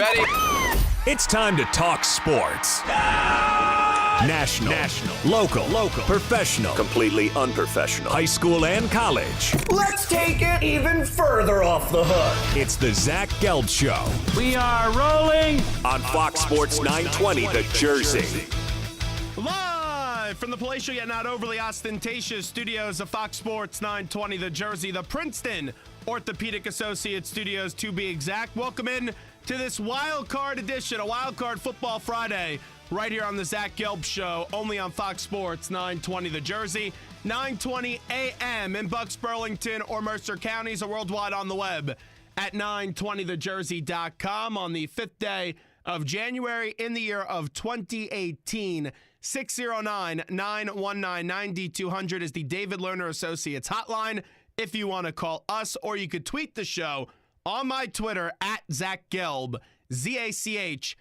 ready? It's time to talk sports. National, local, professional, completely unprofessional, high school and college. Let's take it even further off the hook. It's the Zach Gelb Show. We are rolling on Fox Sports 920, The Jersey. Live from the palatial yet not overly ostentatious studios of Fox Sports 920, The Jersey, the Princeton Orthopedic Associates studios to be exact. Welcome in to this wild card edition, a wild card football Friday, right here on the Zach Gelb Show, only on Fox Sports 920 The Jersey, 920 a.m. in Bucks, Burlington, or Mercer counties, or worldwide on the web at 920thejersey.com on the 5th day of January in the year of 2018. 609-919-9200 is the David Lerner Associates hotline if you want to call us, or you could tweet the show on my Twitter at Zach Gelb, ZACHGELB.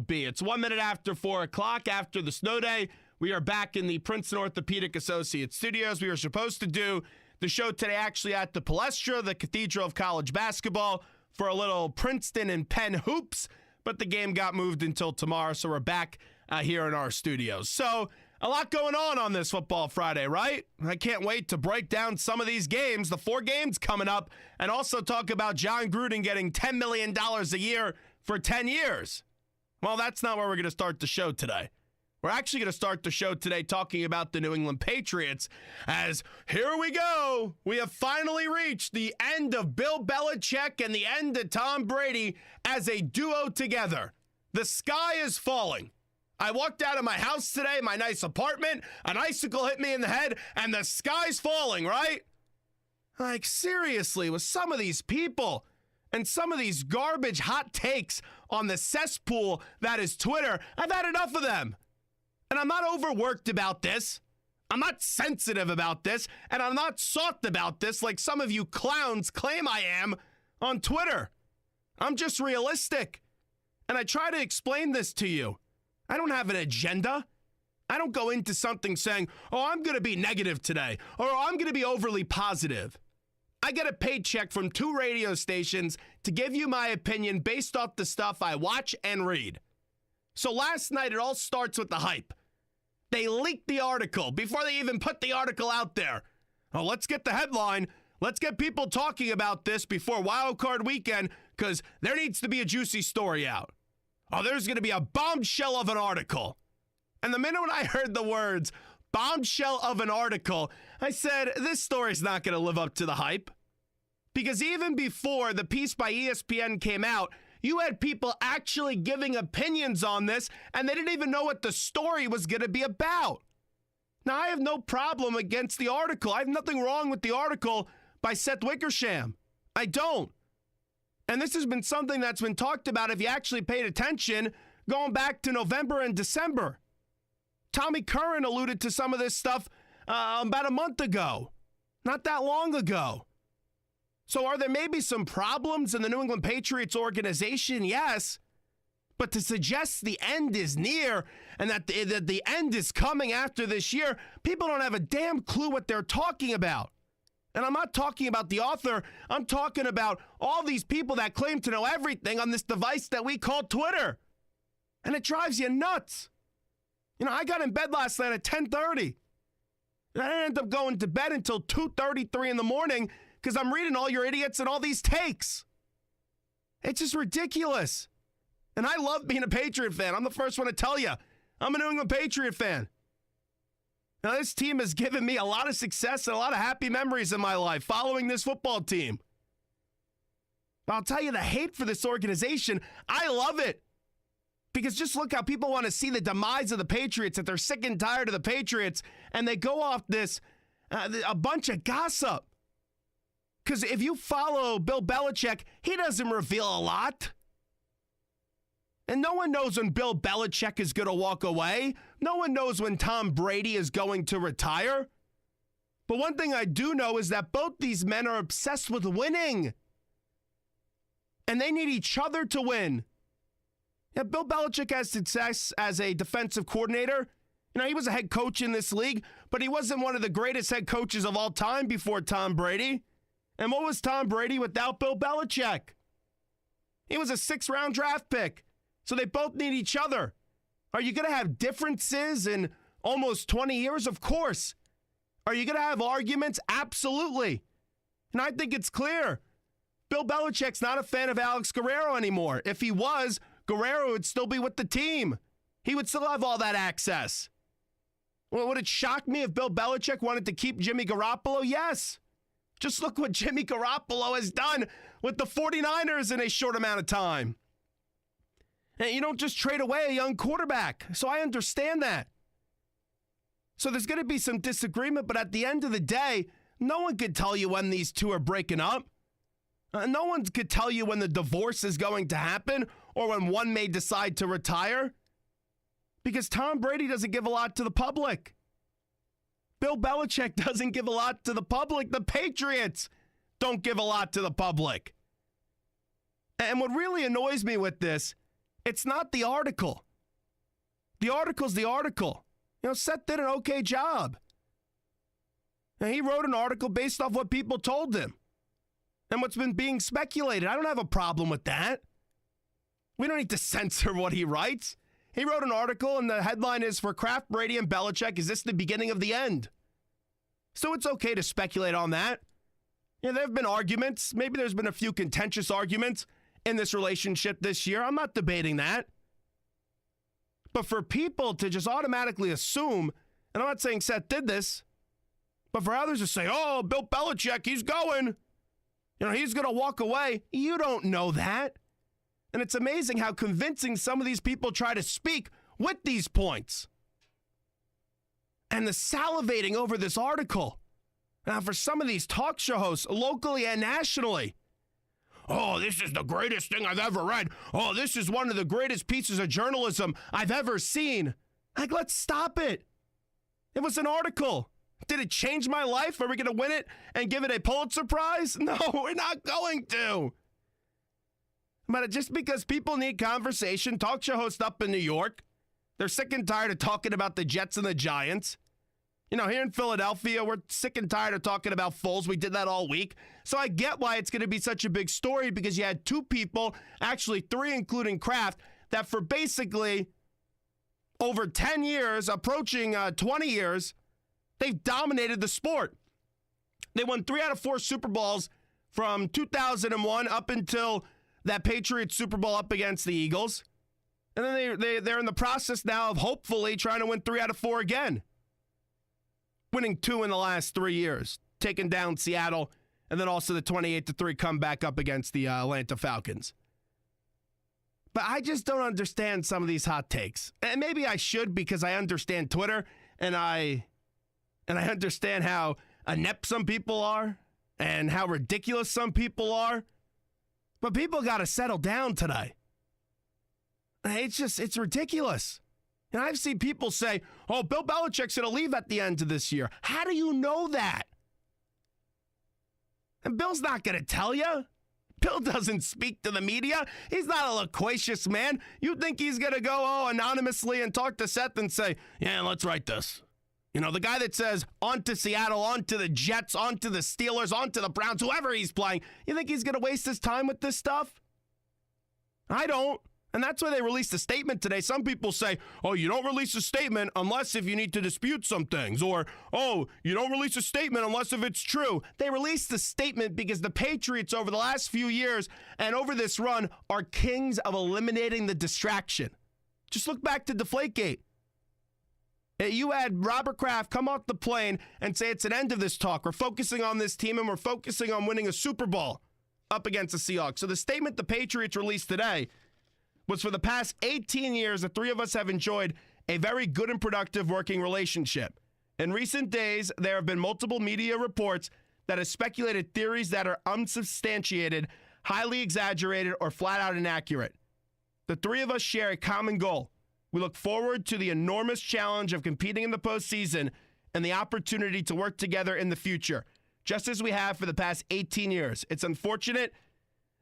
It's 1 minute after 4 o'clock after the snow day. We are back in the Princeton Orthopedic Associates studios. We were supposed to do the show today actually at the Palestra, the Cathedral of College Basketball, for a little Princeton and Penn hoops, but the game got moved until tomorrow, so we're back here in our studios. So a lot going on this Football Friday, right? I can't wait to break down some of these games, the 4 games coming up, and also talk about John Gruden getting $10 million a year for 10 years. Well, that's not where we're going to start the show today. We're actually going to start the show today talking about the New England Patriots, as here we go. We have finally reached the end of Bill Belichick and the end of Tom Brady as a duo together. The sky is falling. I walked out of my house today, my nice apartment, an icicle hit me in the head, and the sky's falling, right? Like, seriously, with some of these people and some of these garbage hot takes on the cesspool that is Twitter, I've had enough of them. And I'm not overworked about this. I'm not sensitive about this. And I'm not soft about this like some of you clowns claim I am on Twitter. I'm just realistic. And I try to explain this to you. I don't have an agenda. I don't go into something saying, oh, I'm going to be negative today, or I'm going to be overly positive. I get a paycheck from 2 radio stations to give you my opinion based off the stuff I watch and read. So last night, it all starts with the hype. They leaked the article before they even put the article out there. Oh, let's get the headline. Let's get people talking about this before Wild Card Weekend, because there needs to be a juicy story out. Oh, there's going to be a bombshell of an article. And the minute when I heard the words, bombshell of an article, I said, this story's not going to live up to the hype. Because even before the piece by ESPN came out, you had people actually giving opinions on this, and they didn't even know what the story was going to be about. Now, I have no problem against the article. I have nothing wrong with the article by Seth Wickersham. I don't. And this has been something that's been talked about, if you actually paid attention, going back to November and December. Tommy Curran alluded to some of this stuff about a month ago, not that long ago. So are there maybe some problems in the New England Patriots organization? Yes. But to suggest the end is near and that the end is coming after this year, people don't have a damn clue what they're talking about. And I'm not talking about the author. I'm talking about all these people that claim to know everything on this device that we call Twitter. And it drives you nuts. You know, I got in bed last night at 10:30. And I didn't end up going to bed until 2:33 in the morning because I'm reading all your idiots and all these takes. It's just ridiculous. And I love being a Patriot fan. I'm the first one to tell you. I'm a New England Patriot fan. Now, this team has given me a lot of success and a lot of happy memories in my life following this football team. But I'll tell you, the hate for this organization, I love it. Because just look how people want to see the demise of the Patriots, that they're sick and tired of the Patriots, and they go off this, a bunch of gossip. Because if you follow Bill Belichick, he doesn't reveal a lot. And no one knows when Bill Belichick is going to walk away. No one knows when Tom Brady is going to retire. But one thing I do know is that both these men are obsessed with winning. And they need each other to win. Yeah, Bill Belichick has success as a defensive coordinator. You know, he was a head coach in this league, but he wasn't one of the greatest head coaches of all time before Tom Brady. And what was Tom Brady without Bill Belichick? He was a 6th-round draft pick. So they both need each other. Are you going to have differences in almost 20 years? Of course. Are you going to have arguments? Absolutely. And I think it's clear. Bill Belichick's not a fan of Alex Guerrero anymore. If he was, Guerrero would still be with the team. He would still have all that access. Well, would it shock me if Bill Belichick wanted to keep Jimmy Garoppolo? Yes. Just look what Jimmy Garoppolo has done with the 49ers in a short amount of time. And you don't just trade away a young quarterback. So I understand that. So there's going to be some disagreement, but at the end of the day, no one could tell you when these two are breaking up. No one could tell you when the divorce is going to happen or when one may decide to retire. Because Tom Brady doesn't give a lot to the public. Bill Belichick doesn't give a lot to the public. The Patriots don't give a lot to the public. And what really annoys me with this, it's not the article. The article's the article. You know, Seth did an okay job. And he wrote an article based off what people told him and what's been being speculated. I don't have a problem with that. We don't need to censor what he writes. He wrote an article, and the headline is, "For Kraft, Brady, and Belichick, is this the beginning of the end?" So it's okay to speculate on that. Yeah, there have been arguments. Maybe there's been a few contentious arguments in this relationship this year. I'm not debating that. But for people to just automatically assume, and I'm not saying Seth did this, but for others to say, oh, Bill Belichick, he's going. You know, he's going to walk away. You don't know that. And it's amazing how convincing some of these people try to speak with these points. And the salivating over this article. Now, for some of these talk show hosts, locally and nationally, oh, this is the greatest thing I've ever read. Oh, this is one of the greatest pieces of journalism I've ever seen. Like, let's stop it. It was an article. Did it change my life? Are we going to win it and give it a Pulitzer Prize? No, we're not going to. But just because people need conversation, talk show hosts up in New York, they're sick and tired of talking about the Jets and the Giants. You know, here in Philadelphia, we're sick and tired of talking about Foles. We did that all week. So I get why it's going to be such a big story, because you had two people, actually three, including Kraft, that for basically over 10 years, approaching 20 years, they've dominated the sport. They won 3 out of 4 Super Bowls from 2001 up until that Patriots Super Bowl up against the Eagles. And then they're in the process now of hopefully trying to win 3 out of 4 again. Winning 2 in the last 3 years, taking down Seattle, and then also the 28-3 comeback up against the Atlanta Falcons. But I just don't understand some of these hot takes. And maybe I should, because I understand Twitter, and I understand how inept some people are and how ridiculous some people are. But people got to settle down today. It's ridiculous. And I've seen people say, oh, Bill Belichick's going to leave at the end of this year. How do you know that? And Bill's not going to tell you. Bill doesn't speak to the media. He's not a loquacious man. You think he's going to go anonymously and talk to Seth and say, yeah, let's write this. You know, the guy that says, on to Seattle, on to the Jets, on to the Steelers, on to the Browns, whoever he's playing. You think he's going to waste his time with this stuff? I don't. And that's why they released a statement today. Some people say, oh, you don't release a statement unless if you need to dispute some things. Or, oh, you don't release a statement unless if it's true. They released the statement because the Patriots over the last few years and over this run are kings of eliminating the distraction. Just look back to Deflategate. You had Robert Kraft come off the plane and say it's an end of this talk. We're focusing on this team and we're focusing on winning a Super Bowl up against the Seahawks. So the statement the Patriots released today was, for the past 18 years, the three of us have enjoyed a very good and productive working relationship. In recent days, there have been multiple media reports that have speculated theories that are unsubstantiated, highly exaggerated, or flat out inaccurate. The three of us share a common goal. We look forward to the enormous challenge of competing in the postseason and the opportunity to work together in the future, just as we have for the past 18 years. It's unfortunate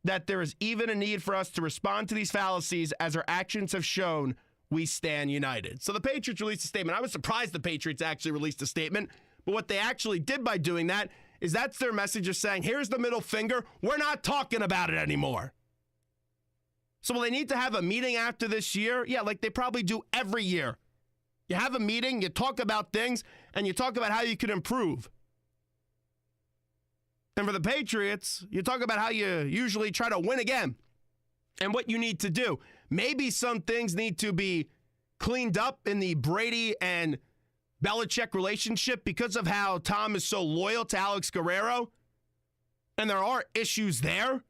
that there is even a need for us to respond to these fallacies, as our actions have shown we stand united. So the Patriots released a statement. I was surprised the Patriots actually released a statement, but what they actually did by doing that is that's their message of saying, here's the middle finger. We're not talking about it anymore. So will they need to have a meeting after this year? Yeah, like they probably do every year. You have a meeting, you talk about things, and you talk about how you can improve. And for the Patriots, you talk about how you usually try to win again and what you need to do. Maybe some things need to be cleaned up in the Brady and Belichick relationship because of how Tom is so loyal to Alex Guerrero. And there are issues there.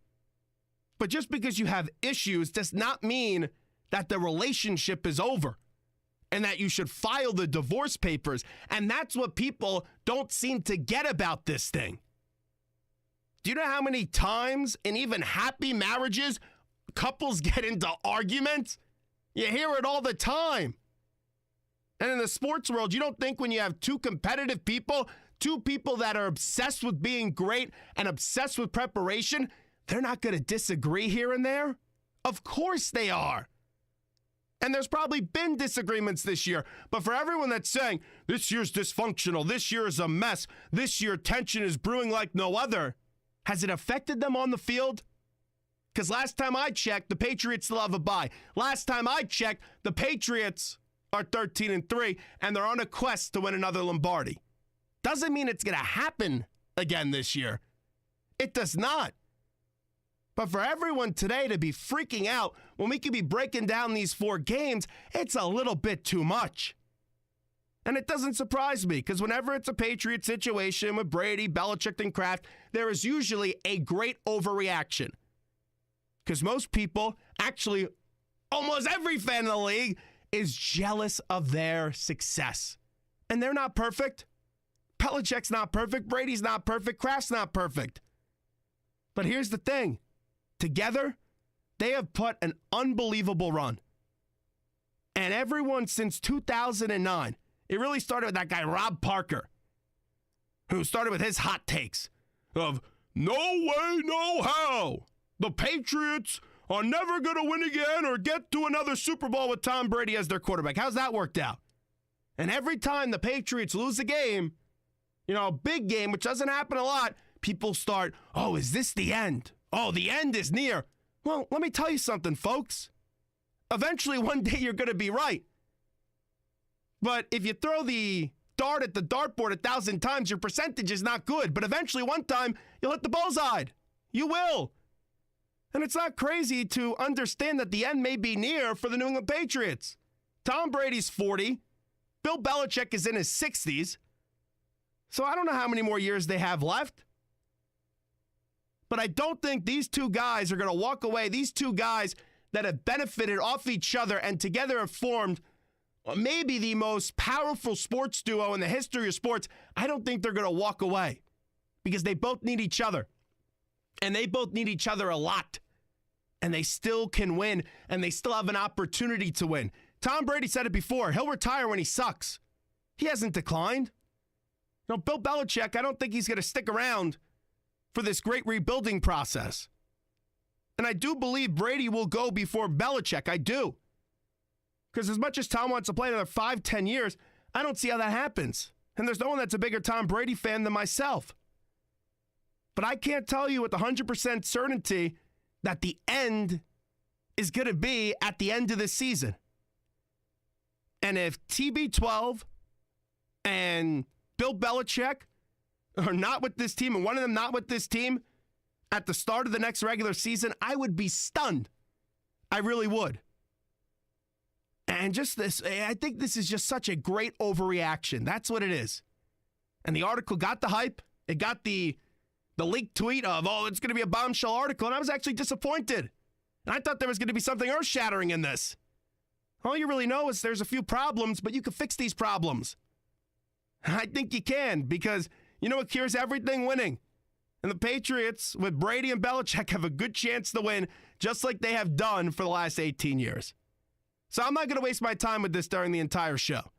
But just because you have issues does not mean that the relationship is over and that you should file the divorce papers. And that's what people don't seem to get about this thing. Do you know how many times in even happy marriages couples get into arguments? You hear it all the time. And in the sports world, you don't think when you have two competitive people, two people that are obsessed with being great and obsessed with preparation, they're not going to disagree here and there? Of course they are. And there's probably been disagreements this year. But for everyone that's saying, this year's dysfunctional, this year is a mess, this year tension is brewing like no other, has it affected them on the field? Because last time I checked, the Patriots still have a bye. Last time I checked, the Patriots are 13-3, and they're on a quest to win another Lombardi. Doesn't mean it's going to happen again this year. It does not. But for everyone today to be freaking out when we could be breaking down these 4 games, it's a little bit too much. And it doesn't surprise me, because whenever it's a Patriot situation with Brady, Belichick, and Kraft, there is usually a great overreaction. Because most people, actually almost every fan in the league, is jealous of their success. And they're not perfect. Belichick's not perfect. Brady's not perfect. Kraft's not perfect. But here's the thing. Together, they have put an unbelievable run. And everyone since 2009, it really started with that guy, Rob Parker, who started with his hot takes of no way, no how. The Patriots are never going to win again or get to another Super Bowl with Tom Brady as their quarterback. How's that worked out? And every time the Patriots lose a game, a big game, which doesn't happen a lot, people start, oh, is this the end? Oh, the end is near. Well, let me tell you something, folks. Eventually, one day you're going to be right. But if you throw the dart at the dartboard 1,000 times, your percentage is not good. But eventually, one time, you'll hit the bullseye. You will. And it's not crazy to understand that the end may be near for the New England Patriots. Tom Brady's 40. Bill Belichick is in his 60s. So I don't know how many more years they have left. But I don't think these two guys are going to walk away. These two guys that have benefited off each other and together have formed maybe the most powerful sports duo in the history of sports. I don't think they're going to walk away because they both need each other. And they both need each other a lot. And they still can win, and they still have an opportunity to win. Tom Brady said it before. He'll retire when he sucks. He hasn't declined. Bill Belichick, I don't think he's going to stick around for this great rebuilding process. And I do believe Brady will go before Belichick. I do. Because as much as Tom wants to play another 5-10 years, I don't see how that happens. And there's no one that's a bigger Tom Brady fan than myself. But I can't tell you with 100% certainty that the end is going to be at the end of the season. And if TB12 and Bill Belichick are not with this team, and one of them not with this team at the start of the next regular season, I would be stunned. I really would. And just this, I think this is just such a great overreaction. That's what it is. And the article got the hype. It got the leaked tweet of, oh, it's going to be a bombshell article. And I was actually disappointed. And I thought there was going to be something earth-shattering in this. All you really know is there's a few problems, but you can fix these problems. I think you can, because you know what cures everything? Winning. And the Patriots, with Brady and Belichick, have a good chance to win, just like they have done for the last 18 years. So I'm not going to waste my time with this during the entire show.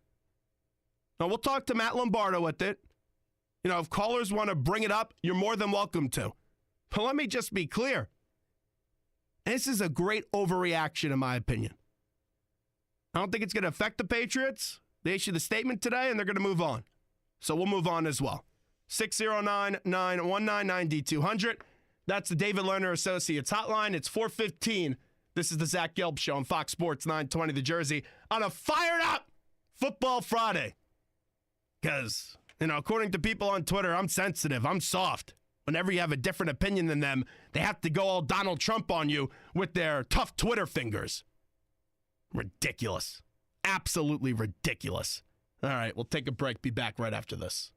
Now, we'll talk to Matt Lombardo with it. If callers want to bring it up, you're more than welcome to. But let me just be clear. This is a great overreaction, in my opinion. I don't think it's going to affect the Patriots. They issued the statement today, and they're going to move on. So we'll move on as well. 609-919-9200. That's the David Lerner Associates hotline. It's 4:15 This is the Zach Gelb Show on Fox Sports 920 The Jersey on a fired up Football Friday. Because, according to people on Twitter, I'm sensitive. I'm soft. Whenever you have a different opinion than them, they have to go all Donald Trump on you with their tough Twitter fingers. Ridiculous. Absolutely ridiculous. All right, we'll take a break. Be back right after this.